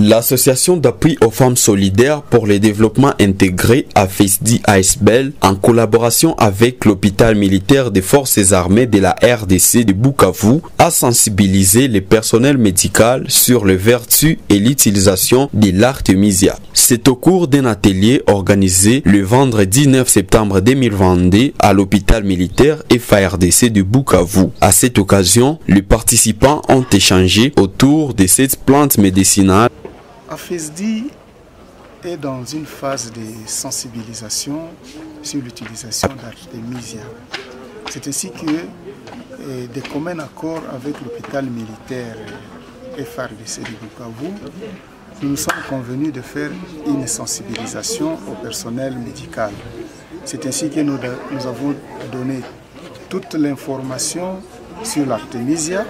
L'association d'appui aux femmes solidaires pour le développement intégré AFESDI ASBEL, en collaboration avec l'hôpital militaire des forces armées de la RDC de Bukavu, a sensibilisé le personnel médical sur les vertus et l'utilisation de l'artémisia. C'est au cours d'un atelier organisé le vendredi 9 septembre 2022 à l'hôpital militaire FARDC de Bukavu. À cette occasion, les participants ont échangé autour de cette plante médicinale. AFESDI est dans une phase de sensibilisation sur l'utilisation d'artémisia. C'est ainsi que, de commun accord avec l'hôpital militaire FARDC de Bukavu, nous nous sommes convenus de faire une sensibilisation au personnel médical. C'est ainsi que nous avons donné toute l'information sur l'artémisia,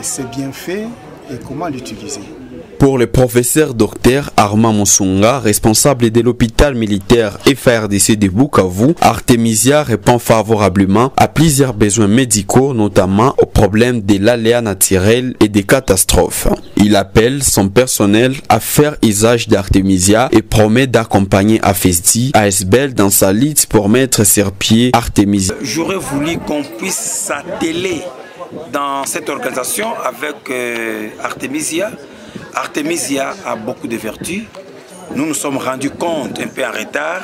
ses bienfaits et comment l'utiliser. Pour le professeur Dr Armand Mosunga, responsable de l'hôpital militaire FARDC de Bukavu, artémisia répond favorablement à plusieurs besoins médicaux, notamment aux problèmes de l'aléa naturel et des catastrophes. Il appelle son personnel à faire usage d'artémisia et promet d'accompagner AFESDI ASBEL dans sa lutte pour mettre sur pied artémisia. J'aurais voulu qu'on puisse s'atteler dans cette organisation avec artémisia. Artémisia a beaucoup de vertus. Nous nous sommes rendus compte un peu en retard.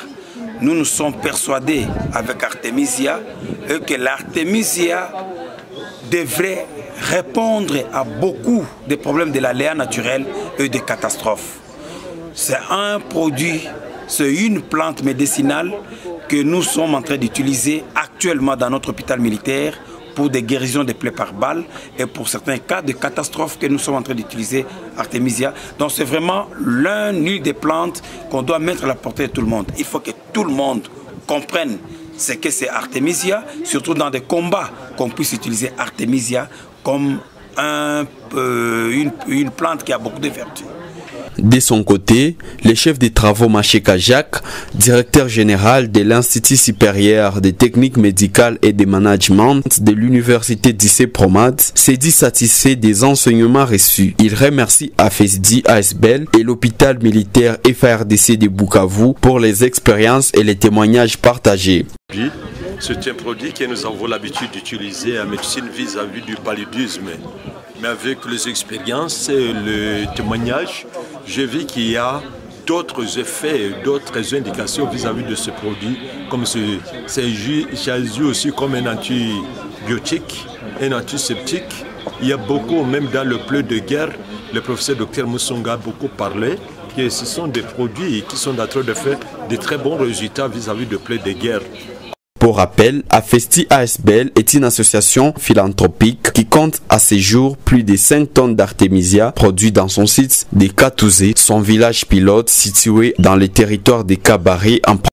Nous nous sommes persuadés avec artémisia que l'artémisia devrait répondre à beaucoup des problèmes de l'aléa naturel et des catastrophes. C'est un produit, c'est une plante médicinale que nous sommes en train d'utiliser actuellement dans notre hôpital militaire pour des guérisons de plaies par balle et pour certains cas de catastrophes que nous sommes en train d'utiliser artémisia. Donc c'est vraiment l'une des plantes qu'on doit mettre à la portée de tout le monde. Il faut que tout le monde comprenne ce que c'est artémisia, surtout dans des combats, qu'on puisse utiliser artémisia comme une plante qui a beaucoup de vertus. De son côté, le chef des travaux Macheka Jacques, directeur général de l'Institut supérieur des techniques médicales et de management de l'université d'ICE-Promad, s'est dit satisfait des enseignements reçus. Il remercie AFESDI ASBEL et l'hôpital militaire FARDC de Bukavu pour les expériences et les témoignages partagés. C'est un produit que nous avons l'habitude d'utiliser en médecine vis-à-vis du paludisme. Mais avec les expériences et le témoignage, j'ai vu qu'il y a d'autres effets, d'autres indications vis-à-vis de ce produit, comme c'est agi aussi comme un antibiotique, un antiseptique. Il y a beaucoup, même dans le pleu de guerre, le professeur Dr Mosunga a beaucoup parlé, que ce sont des produits qui sont en train de faire de très bons résultats vis-à-vis de pleu de guerre. Pour rappel, AFESDI ASBEL est une association philanthropique qui compte à ce jour plus de 5 tonnes d'artémisia produites dans son site de Katouzé, son village pilote situé dans le territoire de Kabaré en